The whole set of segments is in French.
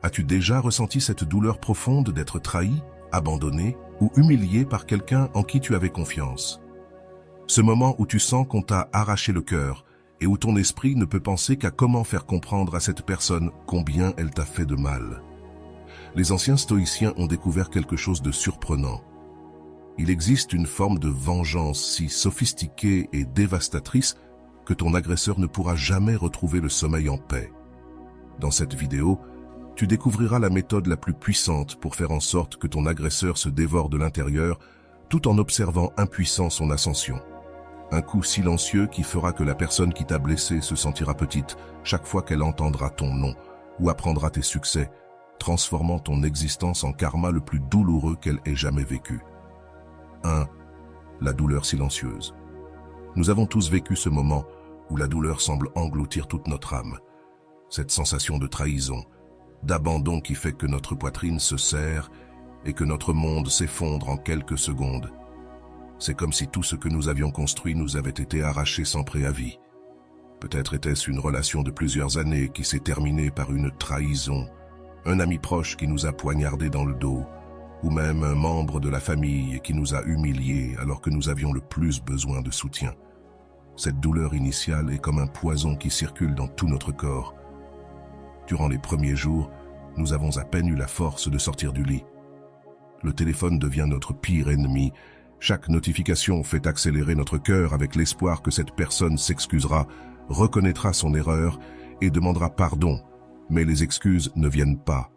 As-tu déjà ressenti cette douleur profonde d'être trahi, abandonné ou humilié par quelqu'un en qui tu avais confiance? Ce moment où tu sens qu'on t'a arraché le cœur et où ton esprit ne peut penser qu'à comment faire comprendre à cette personne combien elle t'a fait de mal. Les anciens stoïciens ont découvert quelque chose de surprenant. Il existe une forme de vengeance si sophistiquée et dévastatrice que ton agresseur ne pourra jamais retrouver le sommeil en paix. Dans cette vidéo, tu découvriras la méthode la plus puissante pour faire en sorte que ton agresseur se dévore de l'intérieur tout en observant impuissant son ascension. Un coup silencieux qui fera que la personne qui t'a blessé se sentira petite chaque fois qu'elle entendra ton nom ou apprendra tes succès, transformant ton existence en karma le plus douloureux qu'elle ait jamais vécu. 1. La douleur silencieuse. Nous avons tous vécu ce moment où la douleur semble engloutir toute notre âme. Cette sensation de trahison, d'abandon qui fait que notre poitrine se serre et que notre monde s'effondre en quelques secondes. C'est comme si tout ce que nous avions construit nous avait été arraché sans préavis. Peut-être était-ce une relation de plusieurs années qui s'est terminée par une trahison, un ami proche qui nous a poignardé dans le dos, ou même un membre de la famille qui nous a humiliés alors que nous avions le plus besoin de soutien. Cette douleur initiale est comme un poison qui circule dans tout notre corps. Durant les premiers jours, nous avons à peine eu la force de sortir du lit. Le téléphone devient notre pire ennemi. Chaque notification fait accélérer notre cœur avec l'espoir que cette personne s'excusera, reconnaîtra son erreur et demandera pardon. Mais les excuses ne viennent pas.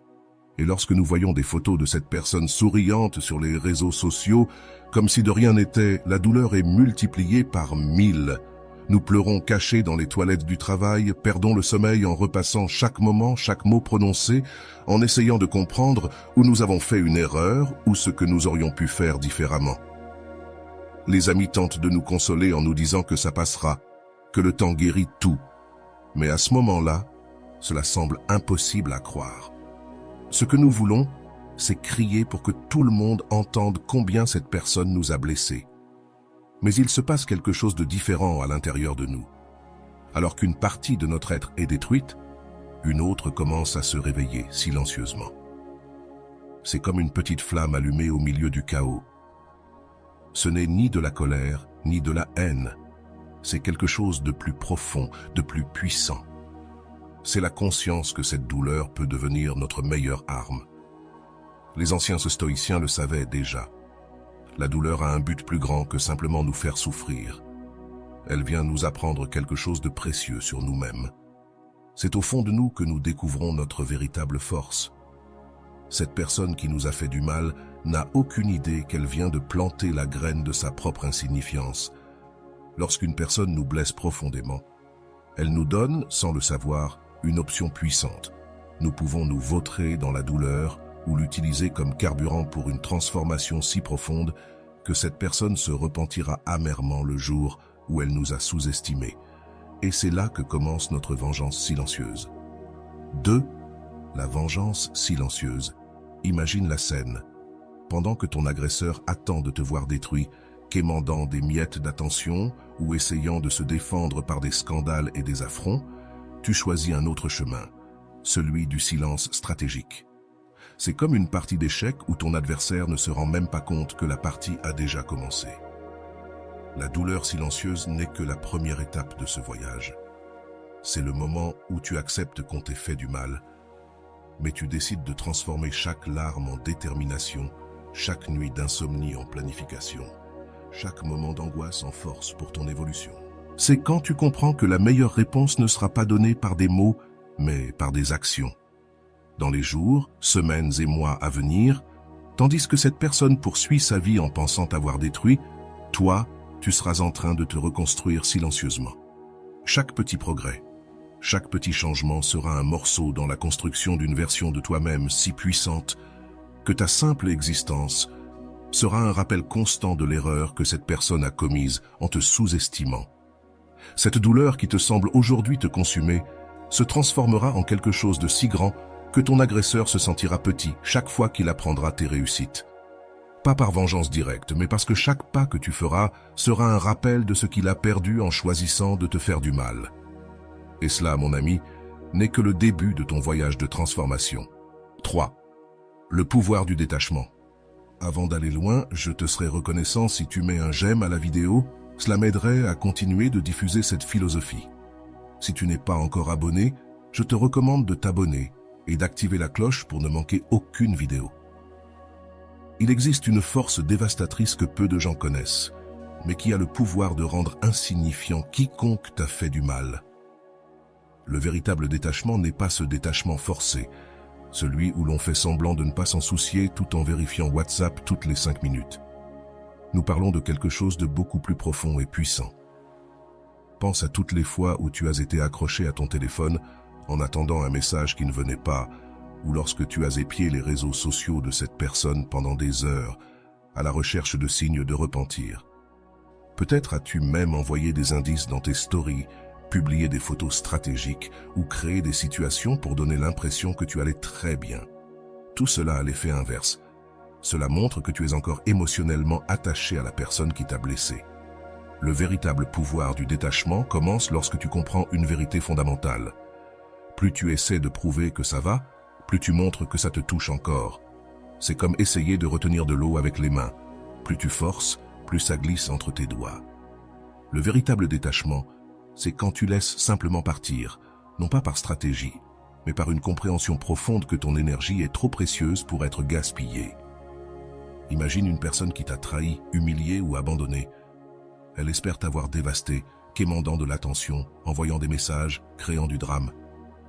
Et lorsque nous voyons des photos de cette personne souriante sur les réseaux sociaux, comme si de rien n'était, la douleur est multipliée par 1000. Nous pleurons cachés dans les toilettes du travail, perdons le sommeil en repassant chaque moment, chaque mot prononcé, en essayant de comprendre où nous avons fait une erreur ou ce que nous aurions pu faire différemment. Les amis tentent de nous consoler en nous disant que ça passera, que le temps guérit tout. Mais à ce moment-là, cela semble impossible à croire. Ce que nous voulons, c'est crier pour que tout le monde entende combien cette personne nous a blessés. Mais il se passe quelque chose de différent à l'intérieur de nous. Alors qu'une partie de notre être est détruite, une autre commence à se réveiller silencieusement. C'est comme une petite flamme allumée au milieu du chaos. Ce n'est ni de la colère, ni de la haine. C'est quelque chose de plus profond, de plus puissant. C'est la conscience que cette douleur peut devenir notre meilleure arme. Les anciens stoïciens le savaient déjà. La douleur a un but plus grand que simplement nous faire souffrir. Elle vient nous apprendre quelque chose de précieux sur nous-mêmes. C'est au fond de nous que nous découvrons notre véritable force. Cette personne qui nous a fait du mal n'a aucune idée qu'elle vient de planter la graine de sa propre insignifiance. Lorsqu'une personne nous blesse profondément, elle nous donne, sans le savoir, une option puissante. Nous pouvons nous vautrer dans la douleur ou l'utiliser comme carburant pour une transformation si profonde que cette personne se repentira amèrement le jour où elle nous a sous-estimés. Et c'est là que commence notre vengeance silencieuse. 2. La vengeance silencieuse. Imagine la scène. Pendant que ton agresseur attend de te voir détruit, quémandant des miettes d'attention ou essayant de se défendre par des scandales et des affronts, tu choisis un autre chemin, celui du silence stratégique. C'est comme une partie d'échecs où ton adversaire ne se rend même pas compte que la partie a déjà commencé. La douleur silencieuse n'est que la première étape de ce voyage. C'est le moment où tu acceptes qu'on t'ait fait du mal, mais tu décides de transformer chaque larme en détermination, chaque nuit d'insomnie en planification, chaque moment d'angoisse en force pour ton évolution. C'est quand tu comprends que la meilleure réponse ne sera pas donnée par des mots, mais par des actions. Dans les jours, semaines et mois à venir, tandis que cette personne poursuit sa vie en pensant t'avoir détruit, toi, tu seras en train de te reconstruire silencieusement. Chaque petit progrès, chaque petit changement sera un morceau dans la construction d'une version de toi-même si puissante que ta simple existence sera un rappel constant de l'erreur que cette personne a commise en te sous-estimant. Cette douleur qui te semble aujourd'hui te consumer se transformera en quelque chose de si grand que ton agresseur se sentira petit chaque fois qu'il apprendra tes réussites. Pas par vengeance directe, mais parce que chaque pas que tu feras sera un rappel de ce qu'il a perdu en choisissant de te faire du mal. Et cela, mon ami, n'est que le début de ton voyage de transformation. 3. Le pouvoir du détachement. Avant d'aller loin, je te serais reconnaissant si tu mets un j'aime à la vidéo, cela m'aiderait à continuer de diffuser cette philosophie. Si tu n'es pas encore abonné, je te recommande de t'abonner et d'activer la cloche pour ne manquer aucune vidéo. Il existe une force dévastatrice que peu de gens connaissent, mais qui a le pouvoir de rendre insignifiant quiconque t'a fait du mal. Le véritable détachement n'est pas ce détachement forcé, celui où l'on fait semblant de ne pas s'en soucier tout en vérifiant WhatsApp toutes les 5 minutes. Nous parlons de quelque chose de beaucoup plus profond et puissant. Pense à toutes les fois où tu as été accroché à ton téléphone en attendant un message qui ne venait pas, ou lorsque tu as épié les réseaux sociaux de cette personne pendant des heures, à la recherche de signes de repentir. Peut-être as-tu même envoyé des indices dans tes stories, publié des photos stratégiques ou créé des situations pour donner l'impression que tu allais très bien. Tout cela a l'effet inverse. Cela montre que tu es encore émotionnellement attaché à la personne qui t'a blessé. Le véritable pouvoir du détachement commence lorsque tu comprends une vérité fondamentale. Plus tu essaies de prouver que ça va, plus tu montres que ça te touche encore. C'est comme essayer de retenir de l'eau avec les mains. Plus tu forces, plus ça glisse entre tes doigts. Le véritable détachement, c'est quand tu laisses simplement partir, non pas par stratégie, mais par une compréhension profonde que ton énergie est trop précieuse pour être gaspillée. Imagine une personne qui t'a trahi, humilié ou abandonné. Elle espère t'avoir dévasté, quémandant de l'attention, envoyant des messages, créant du drame.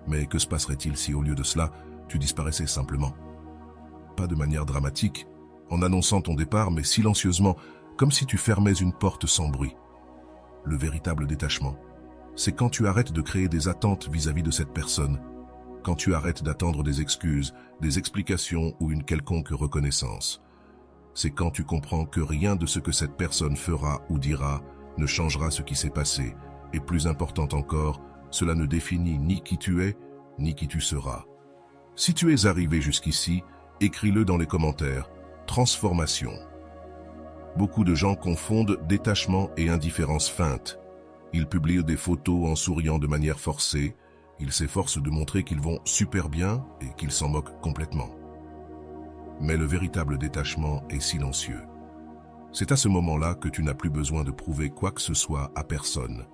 Mais que se passerait-il si au lieu de cela, tu disparaissais simplement? Pas de manière dramatique, en annonçant ton départ, mais silencieusement, comme si tu fermais une porte sans bruit. Le véritable détachement, c'est quand tu arrêtes de créer des attentes vis-à-vis de cette personne, quand tu arrêtes d'attendre des excuses, des explications ou une quelconque reconnaissance. C'est quand tu comprends que rien de ce que cette personne fera ou dira ne changera ce qui s'est passé, et plus important encore, cela ne définit ni qui tu es, ni qui tu seras. Si tu es arrivé jusqu'ici, écris-le dans les commentaires. Transformation. Beaucoup de gens confondent détachement et indifférence feinte. Ils publient des photos en souriant de manière forcée. Ils s'efforcent de montrer qu'ils vont super bien et qu'ils s'en moquent complètement. Mais le véritable détachement est silencieux. C'est à ce moment-là que tu n'as plus besoin de prouver quoi que ce soit à personne,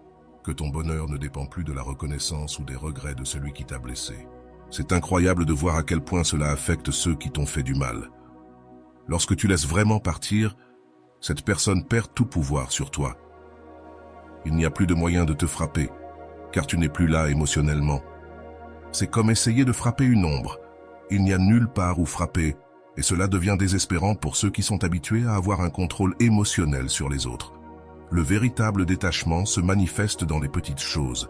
que ton bonheur ne dépend plus de la reconnaissance ou des regrets de celui qui t'a blessé. C'est incroyable de voir à quel point cela affecte ceux qui t'ont fait du mal. Lorsque tu laisses vraiment partir, cette personne perd tout pouvoir sur toi. Il n'y a plus de moyen de te frapper, car tu n'es plus là émotionnellement. C'est comme essayer de frapper une ombre. Il n'y a nulle part où frapper, et cela devient désespérant pour ceux qui sont habitués à avoir un contrôle émotionnel sur les autres. Le véritable détachement se manifeste dans les petites choses.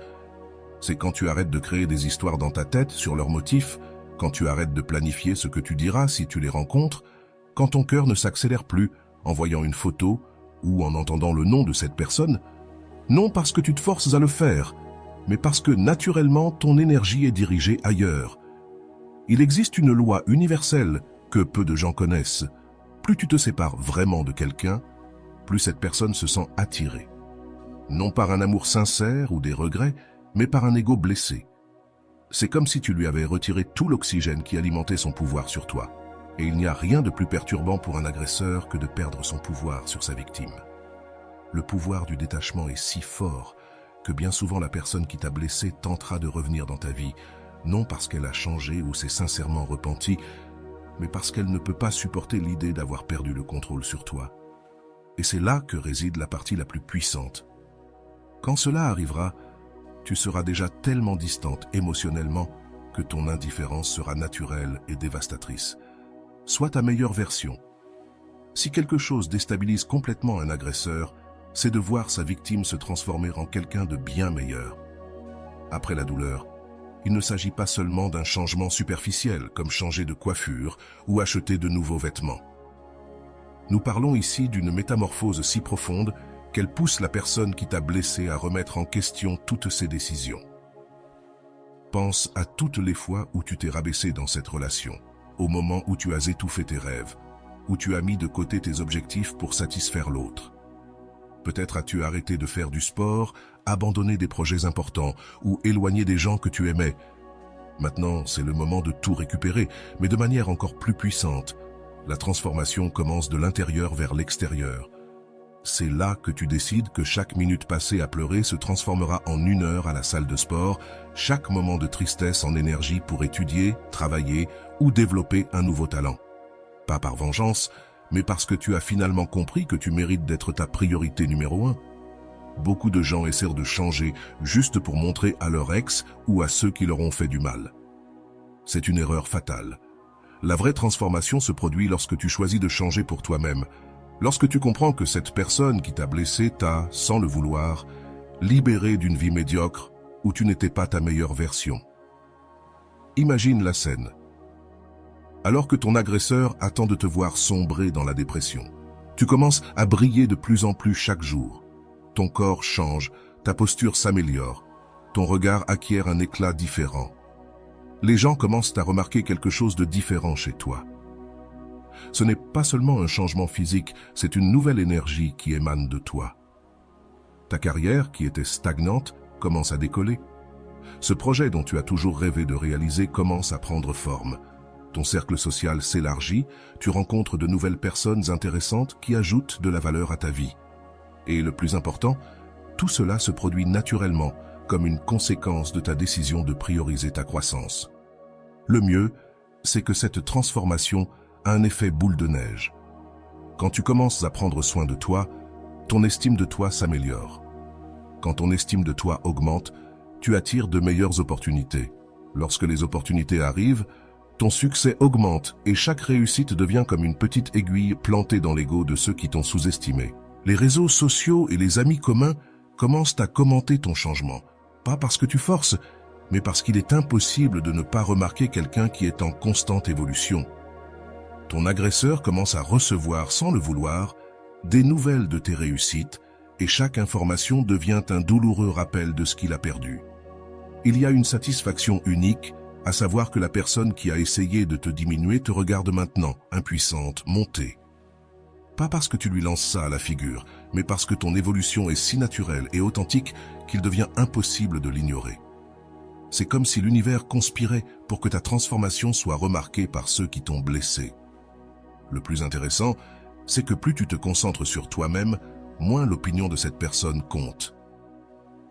C'est quand tu arrêtes de créer des histoires dans ta tête sur leurs motifs, quand tu arrêtes de planifier ce que tu diras si tu les rencontres, quand ton cœur ne s'accélère plus en voyant une photo ou en entendant le nom de cette personne, non parce que tu te forces à le faire, mais parce que naturellement ton énergie est dirigée ailleurs. Il existe une loi universelle que peu de gens connaissent. Plus tu te sépares vraiment de quelqu'un, plus cette personne se sent attirée. Non par un amour sincère ou des regrets, mais par un ego blessé. C'est comme si tu lui avais retiré tout l'oxygène qui alimentait son pouvoir sur toi. Et il n'y a rien de plus perturbant pour un agresseur que de perdre son pouvoir sur sa victime. Le pouvoir du détachement est si fort que bien souvent la personne qui t'a blessé tentera de revenir dans ta vie, non parce qu'elle a changé ou s'est sincèrement repentie, mais parce qu'elle ne peut pas supporter l'idée d'avoir perdu le contrôle sur toi. Et c'est là que réside la partie la plus puissante. Quand cela arrivera, tu seras déjà tellement distante émotionnellement que ton indifférence sera naturelle et dévastatrice. Sois ta meilleure version. Si quelque chose déstabilise complètement un agresseur, c'est de voir sa victime se transformer en quelqu'un de bien meilleur. Après la douleur, il ne s'agit pas seulement d'un changement superficiel, comme changer de coiffure ou acheter de nouveaux vêtements. Nous parlons ici d'une métamorphose si profonde qu'elle pousse la personne qui t'a blessé à remettre en question toutes ses décisions. Pense à toutes les fois où tu t'es rabaissé dans cette relation, au moment où tu as étouffé tes rêves, où tu as mis de côté tes objectifs pour satisfaire l'autre. Peut-être as-tu arrêté de faire du sport, abandonné des projets importants ou éloigné des gens que tu aimais. Maintenant, c'est le moment de tout récupérer, mais de manière encore plus puissante. La transformation commence de l'intérieur vers l'extérieur. C'est là que tu décides que chaque minute passée à pleurer se transformera en 1 heure à la salle de sport, chaque moment de tristesse en énergie pour étudier, travailler ou développer un nouveau talent. Pas par vengeance, mais parce que tu as finalement compris que tu mérites d'être ta priorité numéro 1. Beaucoup de gens essaient de changer juste pour montrer à leur ex ou à ceux qui leur ont fait du mal. C'est une erreur fatale. La vraie transformation se produit lorsque tu choisis de changer pour toi-même, lorsque tu comprends que cette personne qui t'a blessé t'a, sans le vouloir, libéré d'une vie médiocre où tu n'étais pas ta meilleure version. Imagine la scène. Alors que ton agresseur attend de te voir sombrer dans la dépression, tu commences à briller de plus en plus chaque jour. Ton corps change, ta posture s'améliore, ton regard acquiert un éclat différent. Les gens commencent à remarquer quelque chose de différent chez toi. Ce n'est pas seulement un changement physique, c'est une nouvelle énergie qui émane de toi. Ta carrière, qui était stagnante, commence à décoller. Ce projet dont tu as toujours rêvé de réaliser commence à prendre forme. Ton cercle social s'élargit, tu rencontres de nouvelles personnes intéressantes qui ajoutent de la valeur à ta vie. Et le plus important, tout cela se produit naturellement comme une conséquence de ta décision de prioriser ta croissance. Le mieux, c'est que cette transformation a un effet boule de neige. Quand tu commences à prendre soin de toi, ton estime de toi s'améliore. Quand ton estime de toi augmente, tu attires de meilleures opportunités. Lorsque les opportunités arrivent, ton succès augmente et chaque réussite devient comme une petite aiguille plantée dans l'ego de ceux qui t'ont sous-estimé. Les réseaux sociaux et les amis communs commencent à commenter ton changement. Pas parce que tu forces, mais parce qu'il est impossible de ne pas remarquer quelqu'un qui est en constante évolution. Ton agresseur commence à recevoir, sans le vouloir, des nouvelles de tes réussites et chaque information devient un douloureux rappel de ce qu'il a perdu. Il y a une satisfaction unique, à savoir que la personne qui a essayé de te diminuer te regarde maintenant, impuissante, montée. Pas parce que tu lui lances ça à la figure, mais parce que ton évolution est si naturelle et authentique qu'il devient impossible de l'ignorer. C'est comme si l'univers conspirait pour que ta transformation soit remarquée par ceux qui t'ont blessé. Le plus intéressant, c'est que plus tu te concentres sur toi-même, moins l'opinion de cette personne compte.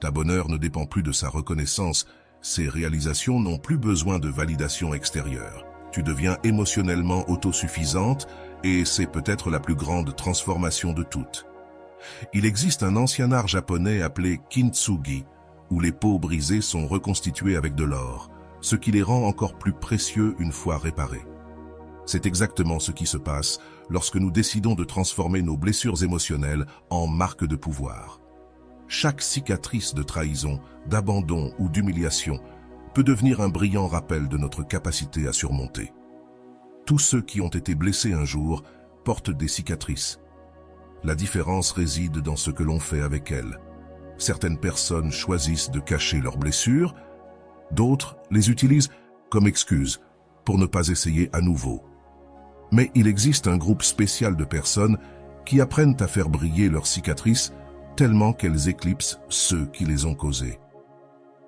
Ta bonheur ne dépend plus de sa reconnaissance, ses réalisations n'ont plus besoin de validation extérieure. Tu deviens émotionnellement autosuffisante et c'est peut-être la plus grande transformation de toutes. Il existe un ancien art japonais appelé kintsugi, où les peaux brisées sont reconstituées avec de l'or, ce qui les rend encore plus précieux une fois réparés. C'est exactement ce qui se passe lorsque nous décidons de transformer nos blessures émotionnelles en marques de pouvoir. Chaque cicatrice de trahison, d'abandon ou d'humiliation peut devenir un brillant rappel de notre capacité à surmonter. Tous ceux qui ont été blessés un jour portent des cicatrices. La différence réside dans ce que l'on fait avec elles. Certaines personnes choisissent de cacher leurs blessures, d'autres les utilisent comme excuse pour ne pas essayer à nouveau. Mais il existe un groupe spécial de personnes qui apprennent à faire briller leurs cicatrices tellement qu'elles éclipsent ceux qui les ont causées.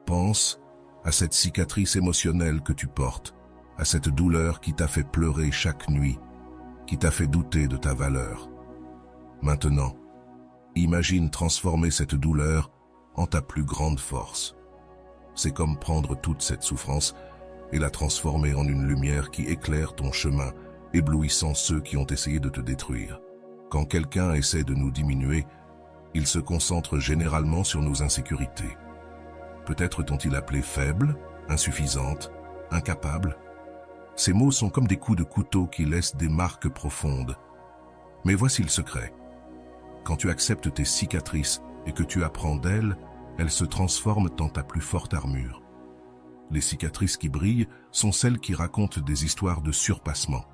Pense à cette cicatrice émotionnelle que tu portes, à cette douleur qui t'a fait pleurer chaque nuit, qui t'a fait douter de ta valeur. Maintenant, imagine transformer cette douleur en ta plus grande force. C'est comme prendre toute cette souffrance et la transformer en une lumière qui éclaire ton chemin, éblouissant ceux qui ont essayé de te détruire. Quand quelqu'un essaie de nous diminuer, il se concentre généralement sur nos insécurités. Peut-être t'ont-ils appelé faible, insuffisante, incapable. Ces mots sont comme des coups de couteau qui laissent des marques profondes. Mais voici le secret. Quand tu acceptes tes cicatrices et que tu apprends d'elles, elles se transforment en ta plus forte armure. Les cicatrices qui brillent sont celles qui racontent des histoires de surpassement.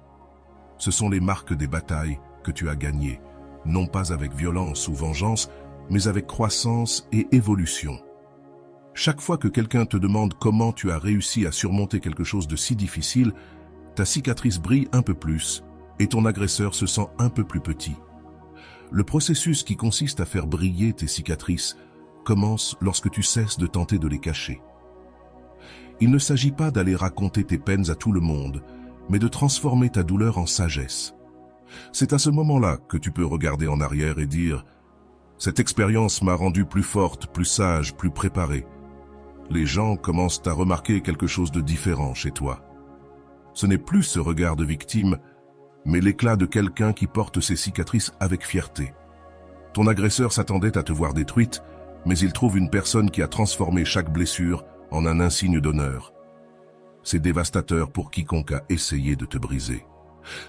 Ce sont les marques des batailles que tu as gagnées, non pas avec violence ou vengeance, mais avec croissance et évolution. Chaque fois que quelqu'un te demande comment tu as réussi à surmonter quelque chose de si difficile, ta cicatrice brille un peu plus et ton agresseur se sent un peu plus petit. Le processus qui consiste à faire briller tes cicatrices commence lorsque tu cesses de tenter de les cacher. Il ne s'agit pas d'aller raconter tes peines à tout le monde, mais de transformer ta douleur en sagesse. C'est à ce moment-là que tu peux regarder en arrière et dire « Cette expérience m'a rendu plus forte, plus sage, plus préparée. » Les gens commencent à remarquer quelque chose de différent chez toi. Ce n'est plus ce regard de victime, mais l'éclat de quelqu'un qui porte ses cicatrices avec fierté. Ton agresseur s'attendait à te voir détruite, mais il trouve une personne qui a transformé chaque blessure en un insigne d'honneur. C'est dévastateur pour quiconque a essayé de te briser.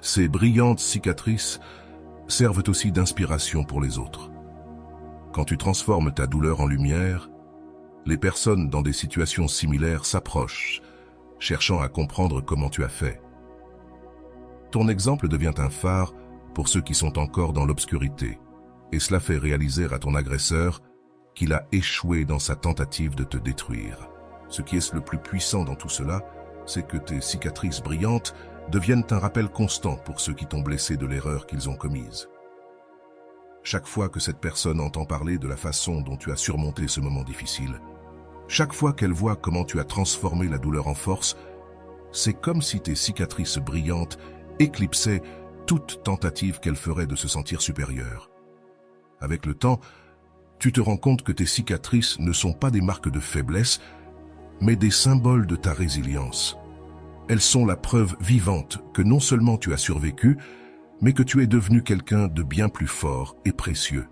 Ces brillantes cicatrices servent aussi d'inspiration pour les autres. Quand tu transformes ta douleur en lumière, les personnes dans des situations similaires s'approchent, cherchant à comprendre comment tu as fait. Ton exemple devient un phare pour ceux qui sont encore dans l'obscurité, et cela fait réaliser à ton agresseur qu'il a échoué dans sa tentative de te détruire. Ce qui est le plus puissant dans tout cela, c'est que tes cicatrices brillantes deviennent un rappel constant pour ceux qui t'ont blessé de l'erreur qu'ils ont commise. Chaque fois que cette personne entend parler de la façon dont tu as surmonté ce moment difficile, chaque fois qu'elle voit comment tu as transformé la douleur en force, c'est comme si tes cicatrices brillantes éclipsaient toute tentative qu'elle ferait de se sentir supérieure. Avec le temps, tu te rends compte que tes cicatrices ne sont pas des marques de faiblesse, mais des symboles de ta résilience. Elles sont la preuve vivante que non seulement tu as survécu, mais que tu es devenu quelqu'un de bien plus fort et précieux.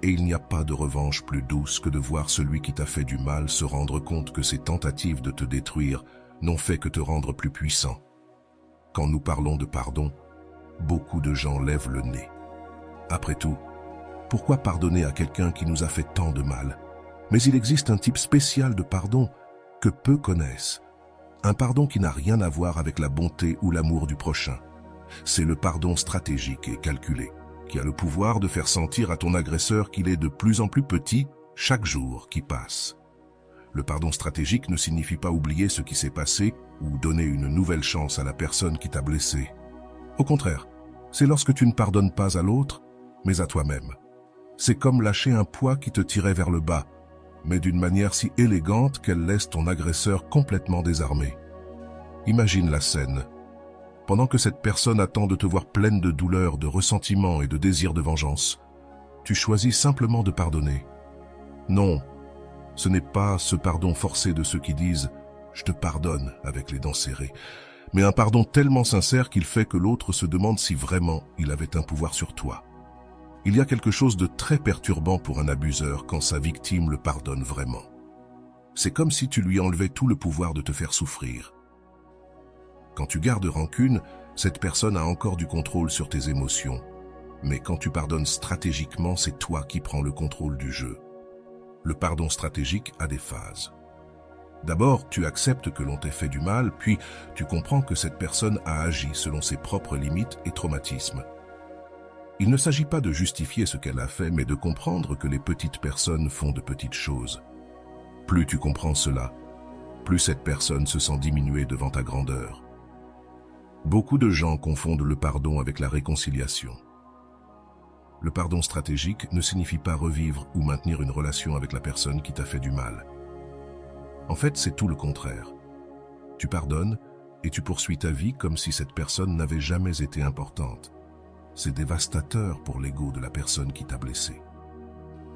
Et il n'y a pas de revanche plus douce que de voir celui qui t'a fait du mal se rendre compte que ses tentatives de te détruire n'ont fait que te rendre plus puissant. Quand nous parlons de pardon, beaucoup de gens lèvent le nez. Après tout, pourquoi pardonner à quelqu'un qui nous a fait tant de mal? Mais il existe un type spécial de pardon que peu connaissent. Un pardon qui n'a rien à voir avec la bonté ou l'amour du prochain. C'est le pardon stratégique et calculé, qui a le pouvoir de faire sentir à ton agresseur qu'il est de plus en plus petit chaque jour qui passe. Le pardon stratégique ne signifie pas oublier ce qui s'est passé ou donner une nouvelle chance à la personne qui t'a blessé. Au contraire, c'est lorsque tu ne pardonnes pas à l'autre, mais à toi-même. C'est comme lâcher un poids qui te tirait vers le bas, mais d'une manière si élégante qu'elle laisse ton agresseur complètement désarmé. Imagine la scène. Pendant que cette personne attend de te voir pleine de douleur, de ressentiment et de désir de vengeance, tu choisis simplement de pardonner. Non, ce n'est pas ce pardon forcé de ceux qui disent « je te pardonne » avec les dents serrées, mais un pardon tellement sincère qu'il fait que l'autre se demande si vraiment il avait un pouvoir sur toi. Il y a quelque chose de très perturbant pour un abuseur quand sa victime le pardonne vraiment. C'est comme si tu lui enlevais tout le pouvoir de te faire souffrir. Quand tu gardes rancune, cette personne a encore du contrôle sur tes émotions. Mais quand tu pardonnes stratégiquement, c'est toi qui prends le contrôle du jeu. Le pardon stratégique a des phases. D'abord, tu acceptes que l'on t'ait fait du mal, puis tu comprends que cette personne a agi selon ses propres limites et traumatismes. Il ne s'agit pas de justifier ce qu'elle a fait, mais de comprendre que les petites personnes font de petites choses. Plus tu comprends cela, plus cette personne se sent diminuée devant ta grandeur. Beaucoup de gens confondent le pardon avec la réconciliation. Le pardon stratégique ne signifie pas revivre ou maintenir une relation avec la personne qui t'a fait du mal. En fait, c'est tout le contraire. Tu pardonnes et tu poursuis ta vie comme si cette personne n'avait jamais été importante. C'est dévastateur pour l'ego de la personne qui t'a blessé.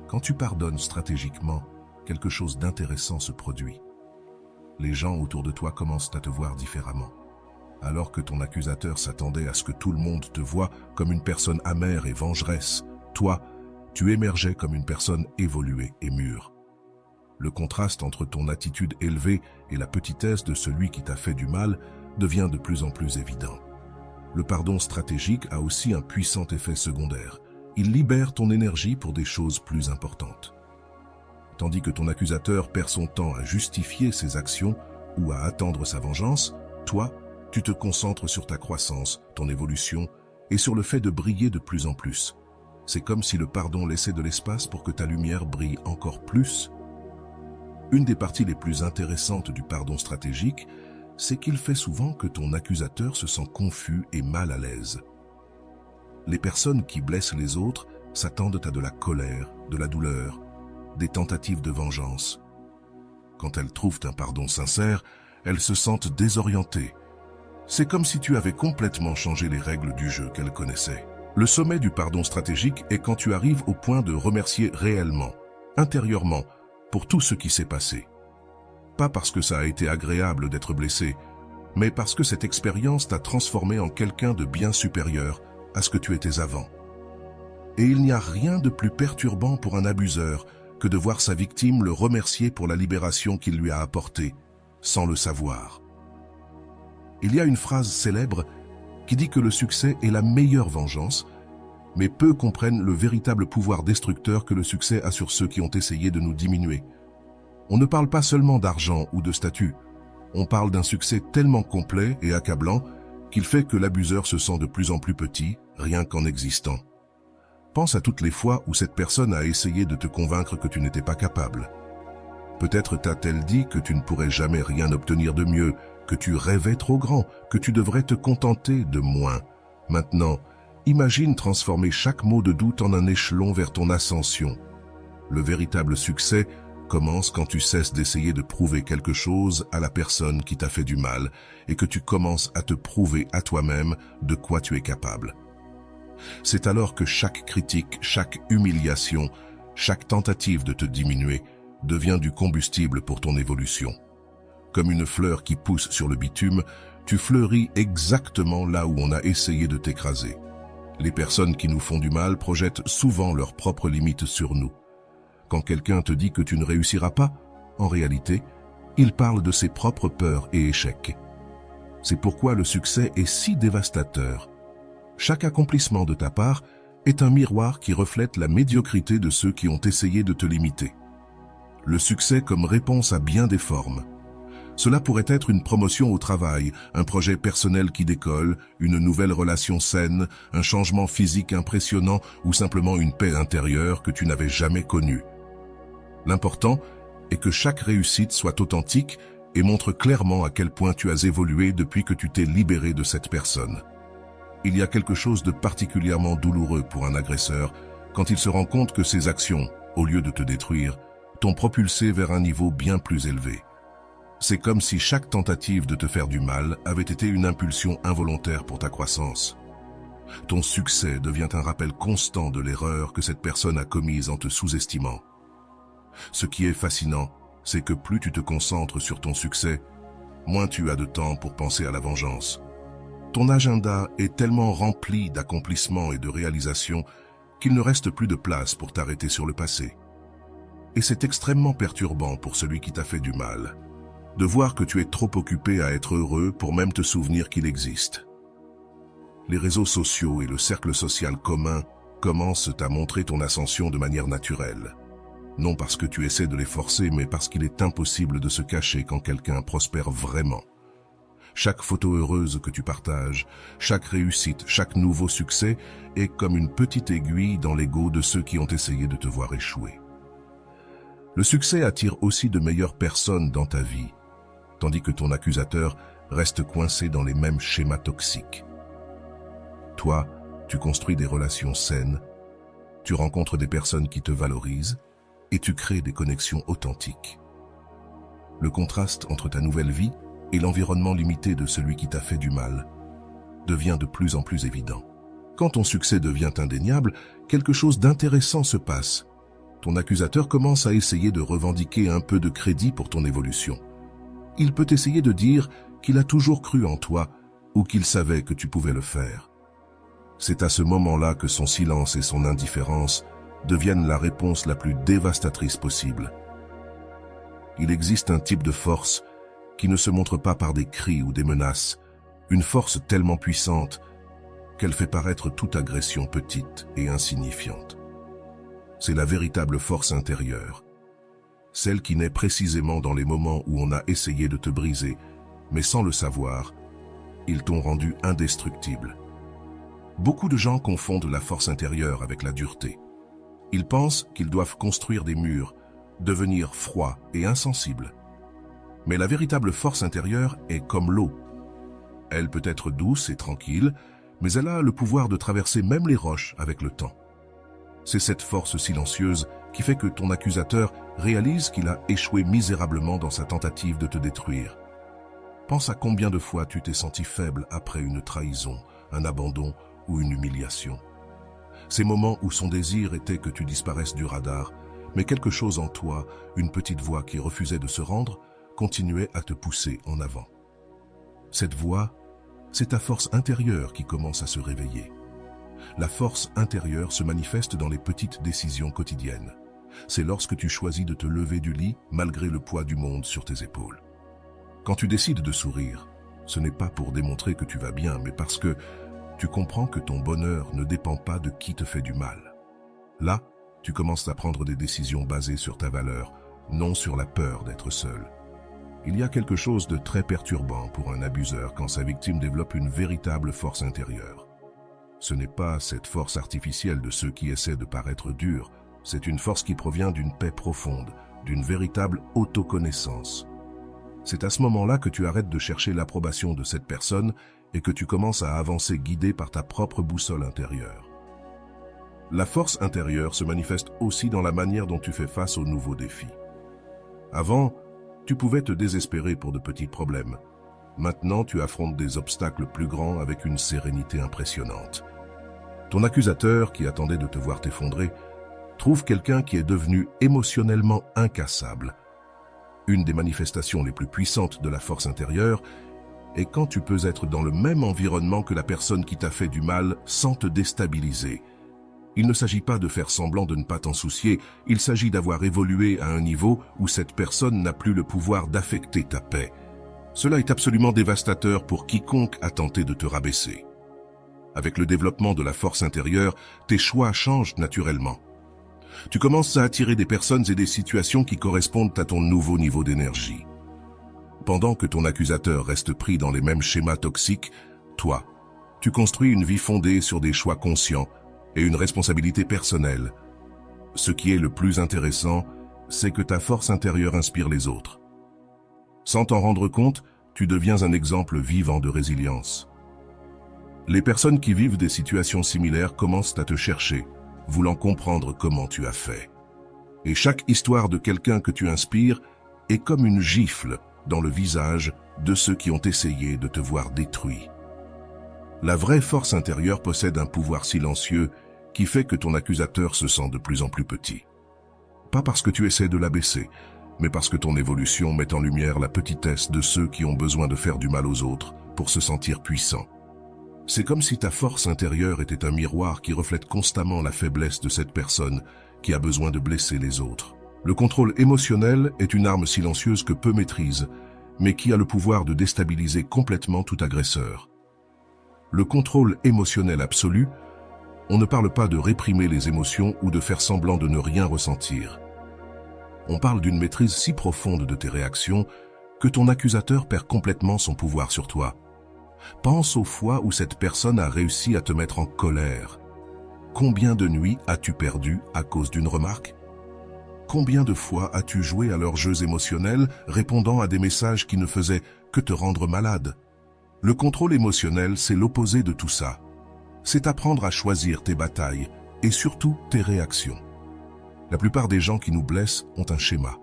Quand tu pardonnes stratégiquement, quelque chose d'intéressant se produit. Les gens autour de toi commencent à te voir différemment. Alors que ton accusateur s'attendait à ce que tout le monde te voie comme une personne amère et vengeresse, toi, tu émergeais comme une personne évoluée et mûre. Le contraste entre ton attitude élevée et la petitesse de celui qui t'a fait du mal devient de plus en plus évident. Le pardon stratégique a aussi un puissant effet secondaire. Il libère ton énergie pour des choses plus importantes. Tandis que ton accusateur perd son temps à justifier ses actions ou à attendre sa vengeance, toi, tu te concentres sur ta croissance, ton évolution et sur le fait de briller de plus en plus. C'est comme si le pardon laissait de l'espace pour que ta lumière brille encore plus. Une des parties les plus intéressantes du pardon stratégique, c'est qu'il fait souvent que ton accusateur se sent confus et mal à l'aise. Les personnes qui blessent les autres s'attendent à de la colère, de la douleur, des tentatives de vengeance. quand elles trouvent un pardon sincère, elles se sentent désorientées. C'est comme si tu avais complètement changé les règles du jeu qu'elles connaissaient. Le sommet du pardon stratégique est quand tu arrives au point de remercier réellement, intérieurement, pour tout ce qui s'est passé. Pas parce que ça a été agréable d'être blessé, mais parce que cette expérience t'a transformé en quelqu'un de bien supérieur à ce que tu étais avant. Et il n'y a rien de plus perturbant pour un abuseur que de voir sa victime le remercier pour la libération qu'il lui a apportée, sans le savoir. Il y a une phrase célèbre qui dit que le succès est la meilleure vengeance, mais peu comprennent le véritable pouvoir destructeur que le succès a sur ceux qui ont essayé de nous diminuer. On ne parle pas seulement d'argent ou de statut, on parle d'un succès tellement complet et accablant qu'il fait que l'abuseur se sent de plus en plus petit, rien qu'en existant. Pense à toutes les fois où cette personne a essayé de te convaincre que tu n'étais pas capable. Peut-être t'a-t-elle dit que tu ne pourrais jamais rien obtenir de mieux, que tu rêvais trop grand, que tu devrais te contenter de moins. Maintenant, imagine transformer chaque mot de doute en un échelon vers ton ascension. Le véritable succès commence quand tu cesses d'essayer de prouver quelque chose à la personne qui t'a fait du mal et que tu commences à te prouver à toi-même de quoi tu es capable. C'est alors que chaque critique, chaque humiliation, chaque tentative de te diminuer devient du combustible pour ton évolution. Comme une fleur qui pousse sur le bitume, tu fleuris exactement là où on a essayé de t'écraser. Les personnes qui nous font du mal projettent souvent leurs propres limites sur nous. Quand quelqu'un te dit que tu ne réussiras pas, en réalité, il parle de ses propres peurs et échecs. C'est pourquoi le succès est si dévastateur. Chaque accomplissement de ta part est un miroir qui reflète la médiocrité de ceux qui ont essayé de te limiter. Le succès comme réponse à bien des formes. Cela pourrait être une promotion au travail, un projet personnel qui décolle, une nouvelle relation saine, un changement physique impressionnant ou simplement une paix intérieure que tu n'avais jamais connue. L'important est que chaque réussite soit authentique et montre clairement à quel point tu as évolué depuis que tu t'es libéré de cette personne. Il y a quelque chose de particulièrement douloureux pour un agresseur quand il se rend compte que ses actions, au lieu de te détruire, t'ont propulsé vers un niveau bien plus élevé. C'est comme si chaque tentative de te faire du mal avait été une impulsion involontaire pour ta croissance. Ton succès devient un rappel constant de l'erreur que cette personne a commise en te sous-estimant. Ce qui est fascinant, c'est que plus tu te concentres sur ton succès, moins tu as de temps pour penser à la vengeance. Ton agenda est tellement rempli d'accomplissements et de réalisations qu'il ne reste plus de place pour t'arrêter sur le passé. Et c'est extrêmement perturbant pour celui qui t'a fait du mal, de voir que tu es trop occupé à être heureux pour même te souvenir qu'il existe. Les réseaux sociaux et le cercle social commun commencent à montrer ton ascension de manière naturelle. Non parce que tu essaies de les forcer, mais parce qu'il est impossible de se cacher quand quelqu'un prospère vraiment. Chaque photo heureuse que tu partages, chaque réussite, chaque nouveau succès est comme une petite aiguille dans l'ego de ceux qui ont essayé de te voir échouer. Le succès attire aussi de meilleures personnes dans ta vie, tandis que ton accusateur reste coincé dans les mêmes schémas toxiques. Toi, tu construis des relations saines, tu rencontres des personnes qui te valorisent et tu crées des connexions authentiques. Le contraste entre ta nouvelle vie et l'environnement limité de celui qui t'a fait du mal devient de plus en plus évident. Quand ton succès devient indéniable, quelque chose d'intéressant se passe. Ton accusateur commence à essayer de revendiquer un peu de crédit pour ton évolution. Il peut essayer de dire qu'il a toujours cru en toi ou qu'il savait que tu pouvais le faire. C'est à ce moment-là que son silence et son indifférence deviennent la réponse la plus dévastatrice possible. Il existe un type de force qui ne se montre pas par des cris ou des menaces, une force tellement puissante qu'elle fait paraître toute agression petite et insignifiante. C'est la véritable force intérieure, celle qui naît précisément dans les moments où on a essayé de te briser, mais sans le savoir, ils t'ont rendu indestructible. Beaucoup de gens confondent la force intérieure avec la dureté. Ils pensent qu'ils doivent construire des murs, devenir froids et insensibles. Mais la véritable force intérieure est comme l'eau. Elle peut être douce et tranquille, mais elle a le pouvoir de traverser même les roches avec le temps. C'est cette force silencieuse qui fait que ton accusateur réalise qu'il a échoué misérablement dans sa tentative de te détruire. Pense à combien de fois tu t'es senti faible après une trahison, un abandon ou une humiliation. Ces moments où son désir était que tu disparaisses du radar, mais quelque chose en toi, une petite voix qui refusait de se rendre, continuait à te pousser en avant. Cette voix, c'est ta force intérieure qui commence à se réveiller. La force intérieure se manifeste dans les petites décisions quotidiennes. C'est lorsque tu choisis de te lever du lit malgré le poids du monde sur tes épaules. Quand tu décides de sourire, ce n'est pas pour démontrer que tu vas bien, mais parce que tu comprends que ton bonheur ne dépend pas de qui te fait du mal. Là, tu commences à prendre des décisions basées sur ta valeur, non sur la peur d'être seul. Il y a quelque chose de très perturbant pour un abuseur quand sa victime développe une véritable force intérieure. Ce n'est pas cette force artificielle de ceux qui essaient de paraître durs, c'est une force qui provient d'une paix profonde, d'une véritable autoconnaissance. C'est à ce moment-là que tu arrêtes de chercher l'approbation de cette personne et que tu commences à avancer guidé par ta propre boussole intérieure. La force intérieure se manifeste aussi dans la manière dont tu fais face aux nouveaux défis. Avant, tu pouvais te désespérer pour de petits problèmes. Maintenant, tu affrontes des obstacles plus grands avec une sérénité impressionnante. Ton accusateur, qui attendait de te voir t'effondrer, trouve quelqu'un qui est devenu émotionnellement incassable. Une des manifestations les plus puissantes de la force intérieure est quand tu peux être dans le même environnement que la personne qui t'a fait du mal sans te déstabiliser. Il ne s'agit pas de faire semblant de ne pas t'en soucier, il s'agit d'avoir évolué à un niveau où cette personne n'a plus le pouvoir d'affecter ta paix. Cela est absolument dévastateur pour quiconque a tenté de te rabaisser. Avec le développement de la force intérieure, tes choix changent naturellement. Tu commences à attirer des personnes et des situations qui correspondent à ton nouveau niveau d'énergie. Pendant que ton accusateur reste pris dans les mêmes schémas toxiques, toi, tu construis une vie fondée sur des choix conscients et une responsabilité personnelle. Ce qui est le plus intéressant, c'est que ta force intérieure inspire les autres. Sans t'en rendre compte, tu deviens un exemple vivant de résilience. Les personnes qui vivent des situations similaires commencent à te chercher, voulant comprendre comment tu as fait. Et chaque histoire de quelqu'un que tu inspires est comme une gifle dans le visage de ceux qui ont essayé de te voir détruit. La vraie force intérieure possède un pouvoir silencieux qui fait que ton accusateur se sent de plus en plus petit. Pas parce que tu essaies de l'abaisser, mais parce que ton évolution met en lumière la petitesse de ceux qui ont besoin de faire du mal aux autres pour se sentir puissants. C'est comme si ta force intérieure était un miroir qui reflète constamment la faiblesse de cette personne qui a besoin de blesser les autres. Le contrôle émotionnel est une arme silencieuse que peu maîtrisent, mais qui a le pouvoir de déstabiliser complètement tout agresseur. Le contrôle émotionnel absolu, on ne parle pas de réprimer les émotions ou de faire semblant de ne rien ressentir. On parle d'une maîtrise si profonde de tes réactions que ton accusateur perd complètement son pouvoir sur toi. Pense aux fois où cette personne a réussi à te mettre en colère. Combien de nuits as-tu perdu à cause d'une remarque? Combien de fois as-tu joué à leurs jeux émotionnels, répondant à des messages qui ne faisaient que te rendre malade? Le contrôle émotionnel, c'est l'opposé de tout ça. C'est apprendre à choisir tes batailles et surtout tes réactions. La plupart des gens qui nous blessent ont un schéma.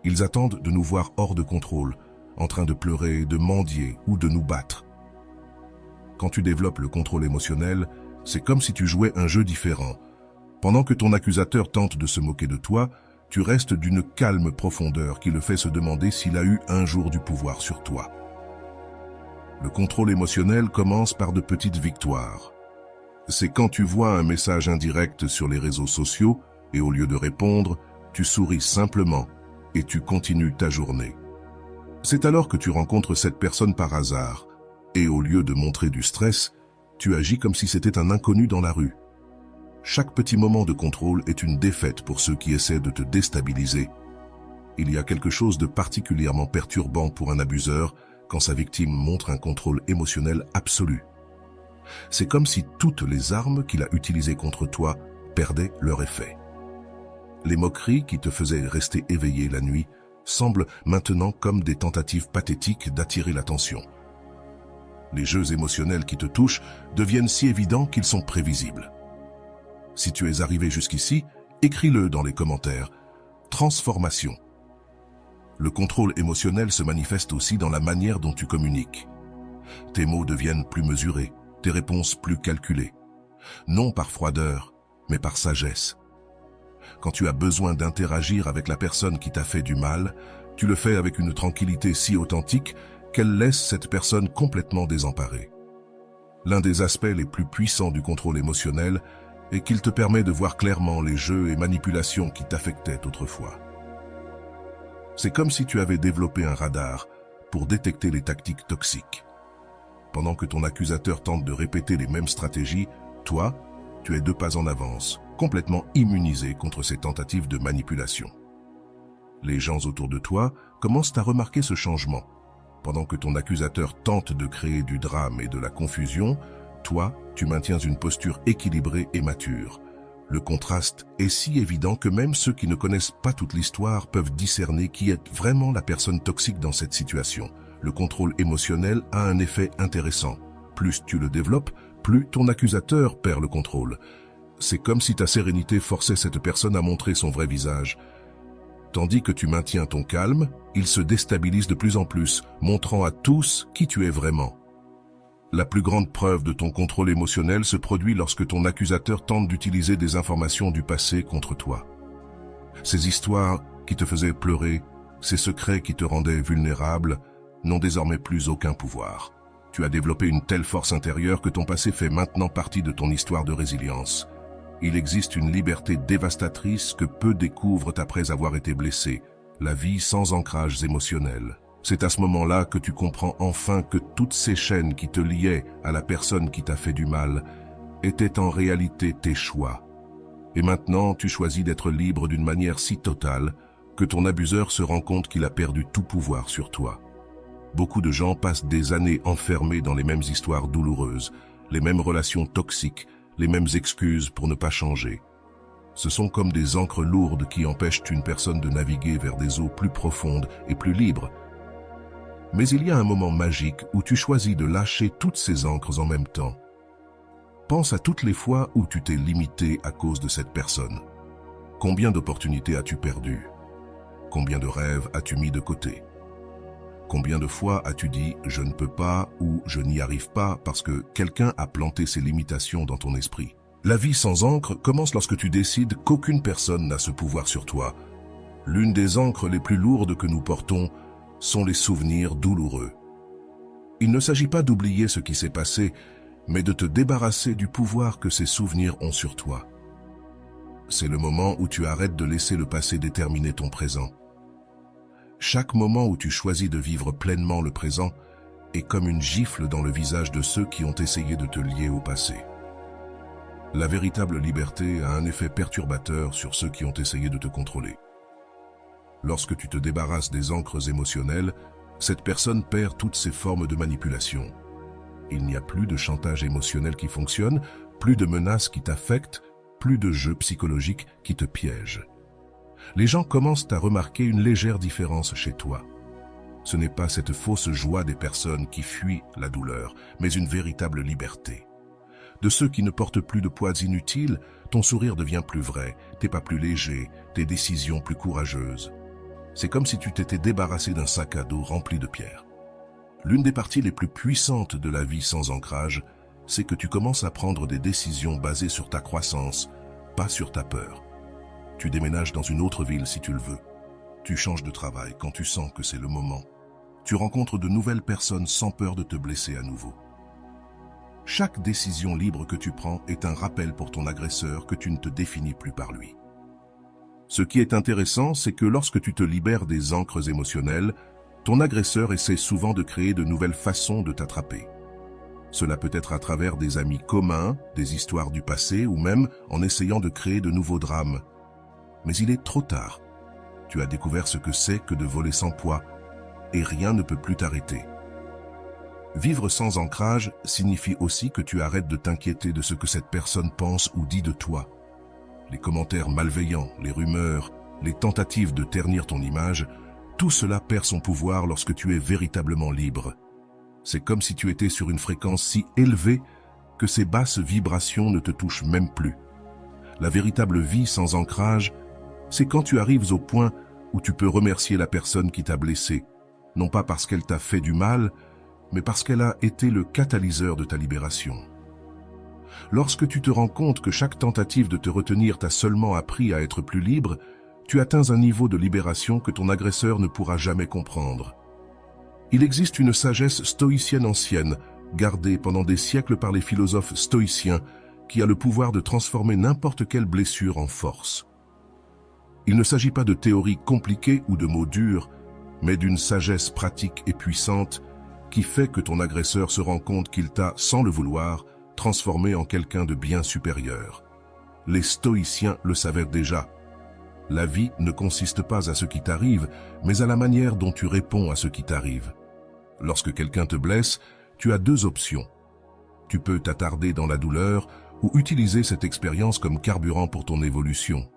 Ils attendent de nous voir hors de contrôle, en train de pleurer, de mendier ou de nous battre. Quand tu développes le contrôle émotionnel, c'est comme si tu jouais un jeu différent. Pendant que ton accusateur tente de se moquer de toi, tu restes d'une calme profondeur qui le fait se demander s'il a eu un jour du pouvoir sur toi. Le contrôle émotionnel commence par de petites victoires. C'est quand tu vois un message indirect sur les réseaux sociaux et au lieu de répondre, tu souris simplement et tu continues ta journée. C'est alors que tu rencontres cette personne par hasard et au lieu de montrer du stress, tu agis comme si c'était un inconnu dans la rue. Chaque petit moment de contrôle est une défaite pour ceux qui essaient de te déstabiliser. Il y a quelque chose de particulièrement perturbant pour un abuseur quand sa victime montre un contrôle émotionnel absolu. C'est comme si toutes les armes qu'il a utilisées contre toi perdaient leur effet. Les moqueries qui te faisaient rester éveillé la nuit semblent maintenant comme des tentatives pathétiques d'attirer l'attention. Les jeux émotionnels qui te touchent deviennent si évidents qu'ils sont prévisibles. Si tu es arrivé jusqu'ici, écris-le dans les commentaires. transformation. Le contrôle émotionnel se manifeste aussi dans la manière dont tu communiques. Tes mots deviennent plus mesurés, tes réponses plus calculées. Non par froideur, mais par sagesse. Quand tu as besoin d'interagir avec la personne qui t'a fait du mal, tu le fais avec une tranquillité si authentique qu'elle laisse cette personne complètement désemparée. L'un des aspects les plus puissants du contrôle émotionnel est qu'il te permet de voir clairement les jeux et manipulations qui t'affectaient autrefois. C'est comme si tu avais développé un radar pour détecter les tactiques toxiques. Pendant que ton accusateur tente de répéter les mêmes stratégies, toi, tu es 2 pas en avance, complètement immunisé contre ces tentatives de manipulation. Les gens autour de toi commencent à remarquer ce changement. Pendant que ton accusateur tente de créer du drame et de la confusion, toi, tu maintiens une posture équilibrée et mature. Le contraste est si évident que même ceux qui ne connaissent pas toute l'histoire peuvent discerner qui est vraiment la personne toxique dans cette situation. Le contrôle émotionnel a un effet intéressant. Plus tu le développes, plus ton accusateur perd le contrôle. C'est comme si ta sérénité forçait cette personne à montrer son vrai visage. Tandis que tu maintiens ton calme, il se déstabilise de plus en plus, montrant à tous qui tu es vraiment. La plus grande preuve de ton contrôle émotionnel se produit lorsque ton accusateur tente d'utiliser des informations du passé contre toi. Ces histoires qui te faisaient pleurer, ces secrets qui te rendaient vulnérable, n'ont désormais plus aucun pouvoir. Tu as développé une telle force intérieure que ton passé fait maintenant partie de ton histoire de résilience. Il existe une liberté dévastatrice que peu découvrent après avoir été blessés, la vie sans ancrages émotionnels. C'est à ce moment-là que tu comprends enfin que toutes ces chaînes qui te liaient à la personne qui t'a fait du mal étaient en réalité tes choix. Et maintenant, tu choisis d'être libre d'une manière si totale que ton abuseur se rend compte qu'il a perdu tout pouvoir sur toi. Beaucoup de gens passent des années enfermés dans les mêmes histoires douloureuses, les mêmes relations toxiques, les mêmes excuses pour ne pas changer. Ce sont comme des ancres lourdes qui empêchent une personne de naviguer vers des eaux plus profondes et plus libres. Mais il y a un moment magique où tu choisis de lâcher toutes ces ancres en même temps. Pense à toutes les fois où tu t'es limité à cause de cette personne. Combien d'opportunités as-tu perdues? Combien de rêves as-tu mis de côté? Combien de fois as-tu dit « je ne peux pas » ou « je n'y arrive pas » parce que quelqu'un a planté ses limitations dans ton esprit? La vie sans encre commence lorsque tu décides qu'aucune personne n'a ce pouvoir sur toi. L'une des ancres les plus lourdes que nous portons sont les souvenirs douloureux. Il ne s'agit pas d'oublier ce qui s'est passé, mais de te débarrasser du pouvoir que ces souvenirs ont sur toi. C'est le moment où tu arrêtes de laisser le passé déterminer ton présent. Chaque moment où tu choisis de vivre pleinement le présent est comme une gifle dans le visage de ceux qui ont essayé de te lier au passé. La véritable liberté a un effet perturbateur sur ceux qui ont essayé de te contrôler. Lorsque tu te débarrasses des ancres émotionnelles, cette personne perd toutes ses formes de manipulation. Il n'y a plus de chantage émotionnel qui fonctionne, plus de menaces qui t'affectent, plus de jeux psychologiques qui te piègent. Les gens commencent à remarquer une légère différence chez toi. Ce n'est pas cette fausse joie des personnes qui fuient la douleur, mais une véritable liberté. De ceux qui ne portent plus de poids inutiles, ton sourire devient plus vrai, tes pas plus légers, tes décisions plus courageuses. C'est comme si tu t'étais débarrassé d'un sac à dos rempli de pierres. L'une des parties les plus puissantes de la vie sans ancrage, c'est que tu commences à prendre des décisions basées sur ta croissance, pas sur ta peur. Tu déménages dans une autre ville si tu le veux. Tu changes de travail quand tu sens que c'est le moment. Tu rencontres de nouvelles personnes sans peur de te blesser à nouveau. Chaque décision libre que tu prends est un rappel pour ton agresseur que tu ne te définis plus par lui. Ce qui est intéressant, c'est que lorsque tu te libères des ancres émotionnelles, ton agresseur essaie souvent de créer de nouvelles façons de t'attraper. Cela peut être à travers des amis communs, des histoires du passé ou même en essayant de créer de nouveaux drames. Mais il est trop tard. Tu as découvert ce que c'est que de voler sans poids et rien ne peut plus t'arrêter. Vivre sans ancrage signifie aussi que tu arrêtes de t'inquiéter de ce que cette personne pense ou dit de toi. Les commentaires malveillants, les rumeurs, les tentatives de ternir ton image, tout cela perd son pouvoir lorsque tu es véritablement libre. C'est comme si tu étais sur une fréquence si élevée que ces basses vibrations ne te touchent même plus. La véritable vie sans ancrage C'est quand tu arrives au point où tu peux remercier la personne qui t'a blessé, non pas parce qu'elle t'a fait du mal, mais parce qu'elle a été le catalyseur de ta libération. Lorsque tu te rends compte que chaque tentative de te retenir t'a seulement appris à être plus libre, tu atteins un niveau de libération que ton agresseur ne pourra jamais comprendre. Il existe une sagesse stoïcienne ancienne, gardée pendant des siècles par les philosophes stoïciens, qui a le pouvoir de transformer n'importe quelle blessure en force. Il ne s'agit pas de théories compliquées ou de mots durs, mais d'une sagesse pratique et puissante qui fait que ton agresseur se rend compte qu'il t'a, sans le vouloir, transformé en quelqu'un de bien supérieur. Les stoïciens le savaient déjà. La vie ne consiste pas à ce qui t'arrive, mais à la manière dont tu réponds à ce qui t'arrive. Lorsque quelqu'un te blesse, tu as deux options. Tu peux t'attarder dans la douleur ou utiliser cette expérience comme carburant pour ton évolution.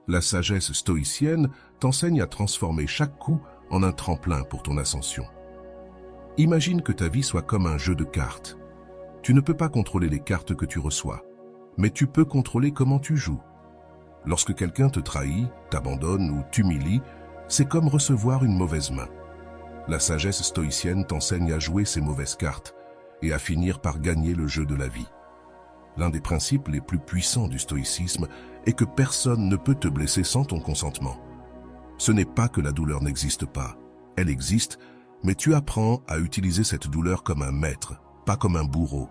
La sagesse stoïcienne t'enseigne à transformer chaque coup en un tremplin pour ton ascension. Imagine que ta vie soit comme un jeu de cartes. Tu ne peux pas contrôler les cartes que tu reçois, mais tu peux contrôler comment tu joues. Lorsque quelqu'un te trahit, t'abandonne ou t'humilie, c'est comme recevoir une mauvaise main. La sagesse stoïcienne t'enseigne à jouer ces mauvaises cartes et à finir par gagner le jeu de la vie. L'un des principes les plus puissants du stoïcisme est que personne ne peut te blesser sans ton consentement. Ce n'est pas que la douleur n'existe pas, elle existe, mais tu apprends à utiliser cette douleur comme un maître, pas comme un bourreau.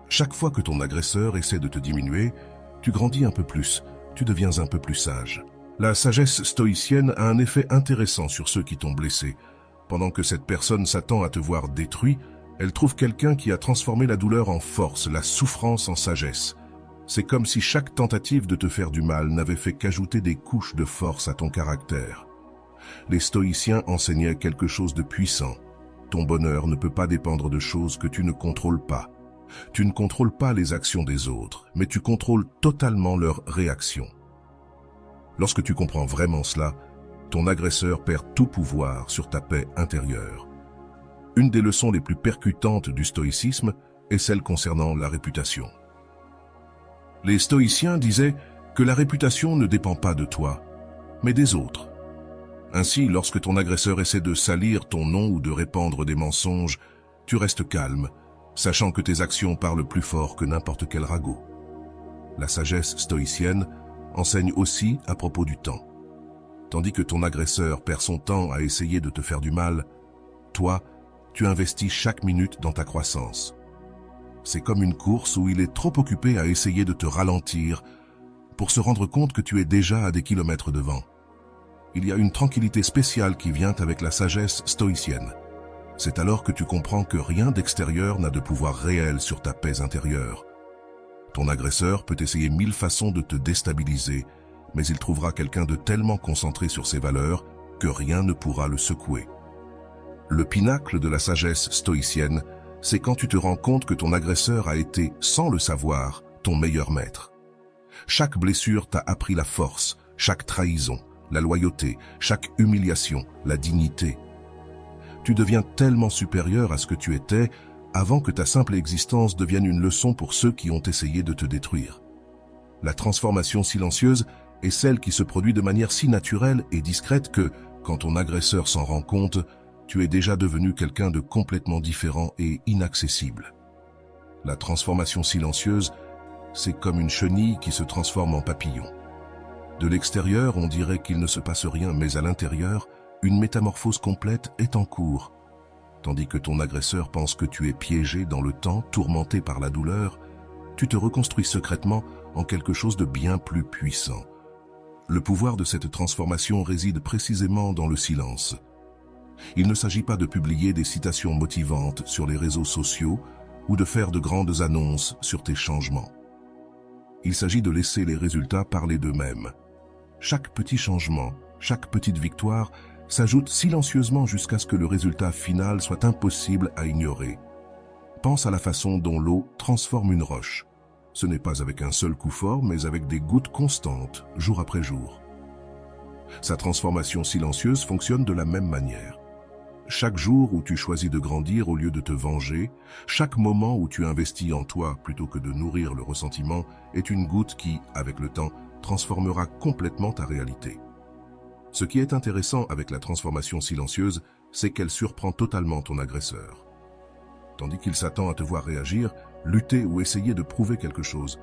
Chaque fois que ton agresseur essaie de te diminuer, tu grandis un peu plus, tu deviens un peu plus sage. La sagesse stoïcienne a un effet intéressant sur ceux qui t'ont blessé. Pendant que cette personne s'attend à te voir détruit, elle trouve quelqu'un qui a transformé la douleur en force, la souffrance en sagesse. C'est comme si chaque tentative de te faire du mal n'avait fait qu'ajouter des couches de force à ton caractère. Les stoïciens enseignaient quelque chose de puissant. Ton bonheur ne peut pas dépendre de choses que tu ne contrôles pas. Tu ne contrôles pas les actions des autres, mais tu contrôles totalement leurs réactions. Lorsque tu comprends vraiment cela, ton agresseur perd tout pouvoir sur ta paix intérieure. Une des leçons les plus percutantes du stoïcisme est celle concernant la réputation. Les stoïciens disaient que la réputation ne dépend pas de toi, mais des autres. Ainsi, lorsque ton agresseur essaie de salir ton nom ou de répandre des mensonges, tu restes calme, sachant que tes actions parlent plus fort que n'importe quel ragot. La sagesse stoïcienne enseigne aussi à propos du temps. Tandis que ton agresseur perd son temps à essayer de te faire du mal, toi, tu investis chaque minute dans ta croissance. C'est comme une course où il est trop occupé à essayer de te ralentir pour se rendre compte que tu es déjà à des kilomètres devant. Il y a une tranquillité spéciale qui vient avec la sagesse stoïcienne. C'est alors que tu comprends que rien d'extérieur n'a de pouvoir réel sur ta paix intérieure. Ton agresseur peut essayer 1000 façons de te déstabiliser, mais il trouvera quelqu'un de tellement concentré sur ses valeurs que rien ne pourra le secouer. Le pinacle de la sagesse stoïcienne, c'est quand tu te rends compte que ton agresseur a été, sans le savoir, ton meilleur maître. Chaque blessure t'a appris la force, chaque trahison, la loyauté, chaque humiliation, la dignité. Tu deviens tellement supérieur à ce que tu étais avant que ta simple existence devienne une leçon pour ceux qui ont essayé de te détruire. La transformation silencieuse est celle qui se produit de manière si naturelle et discrète que, quand ton agresseur s'en rend compte, tu es déjà devenu quelqu'un de complètement différent et inaccessible. La transformation silencieuse, c'est comme une chenille qui se transforme en papillon. De l'extérieur, on dirait qu'il ne se passe rien, mais à l'intérieur, une métamorphose complète est en cours. Tandis que ton agresseur pense que tu es piégé dans le temps, tourmenté par la douleur, tu te reconstruis secrètement en quelque chose de bien plus puissant. Le pouvoir de cette transformation réside précisément dans le silence. Il ne s'agit pas de publier des citations motivantes sur les réseaux sociaux ou de faire de grandes annonces sur tes changements. Il s'agit de laisser les résultats parler d'eux-mêmes. Chaque petit changement, chaque petite victoire s'ajoute silencieusement jusqu'à ce que le résultat final soit impossible à ignorer. Pense à la façon dont l'eau transforme une roche. Ce n'est pas avec un seul coup fort, mais avec des gouttes constantes, jour après jour. Sa transformation silencieuse fonctionne de la même manière. Chaque jour où tu choisis de grandir au lieu de te venger, chaque moment où tu investis en toi plutôt que de nourrir le ressentiment est une goutte qui, avec le temps, transformera complètement ta réalité. Ce qui est intéressant avec la transformation silencieuse, c'est qu'elle surprend totalement ton agresseur. Tandis qu'il s'attend à te voir réagir, lutter ou essayer de prouver quelque chose,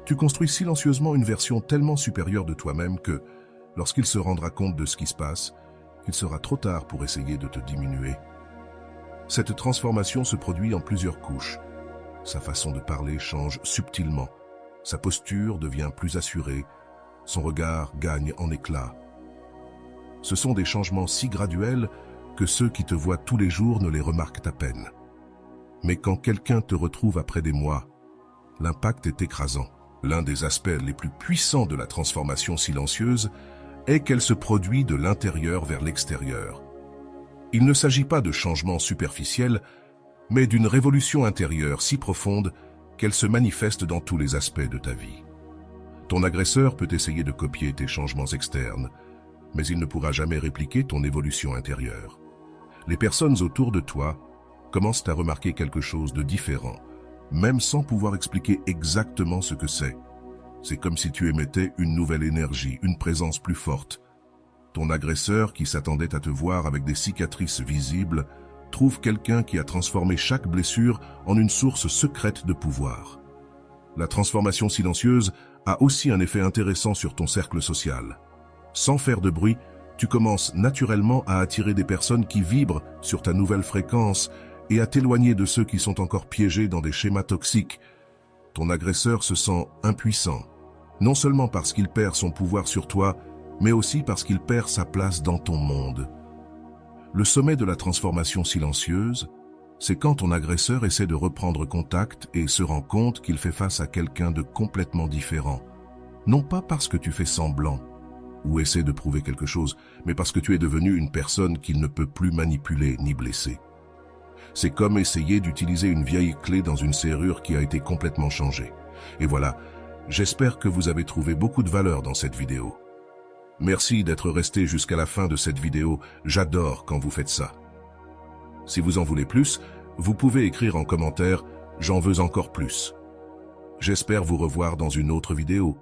tu construis silencieusement une version tellement supérieure de toi-même que, lorsqu'il se rendra compte de ce qui se passe, il sera trop tard pour essayer de te diminuer. Cette transformation se produit en plusieurs couches. Sa façon de parler change subtilement. Sa posture devient plus assurée. Son regard gagne en éclat. Ce sont des changements si graduels que ceux qui te voient tous les jours ne les remarquent à peine. Mais quand quelqu'un te retrouve après des mois, l'impact est écrasant. L'un des aspects les plus puissants de la transformation silencieuse est qu'elle se produit de l'intérieur vers l'extérieur. Il ne s'agit pas de changements superficiels, mais d'une révolution intérieure si profonde qu'elle se manifeste dans tous les aspects de ta vie. Ton agresseur peut essayer de copier tes changements externes, mais il ne pourra jamais répliquer ton évolution intérieure. Les personnes autour de toi commencent à remarquer quelque chose de différent, même sans pouvoir expliquer exactement ce que c'est. C'est comme si tu émettais une nouvelle énergie, une présence plus forte. Ton agresseur, qui s'attendait à te voir avec des cicatrices visibles, trouve quelqu'un qui a transformé chaque blessure en une source secrète de pouvoir. La transformation silencieuse a aussi un effet intéressant sur ton cercle social. Sans faire de bruit, tu commences naturellement à attirer des personnes qui vibrent sur ta nouvelle fréquence et à t'éloigner de ceux qui sont encore piégés dans des schémas toxiques. Ton agresseur se sent impuissant, non seulement parce qu'il perd son pouvoir sur toi, mais aussi parce qu'il perd sa place dans ton monde. Le sommet de la transformation silencieuse, c'est quand ton agresseur essaie de reprendre contact et se rend compte qu'il fait face à quelqu'un de complètement différent. Non pas parce que tu fais semblant ou essaie de prouver quelque chose, mais parce que tu es devenu une personne qu'il ne peut plus manipuler ni blesser. C'est comme essayer d'utiliser une vieille clé dans une serrure qui a été complètement changée. Et voilà, j'espère que vous avez trouvé beaucoup de valeur dans cette vidéo. Merci d'être resté jusqu'à la fin de cette vidéo, j'adore quand vous faites ça. Si vous en voulez plus, vous pouvez écrire en commentaire « J'en veux encore plus ». J'espère vous revoir dans une autre vidéo.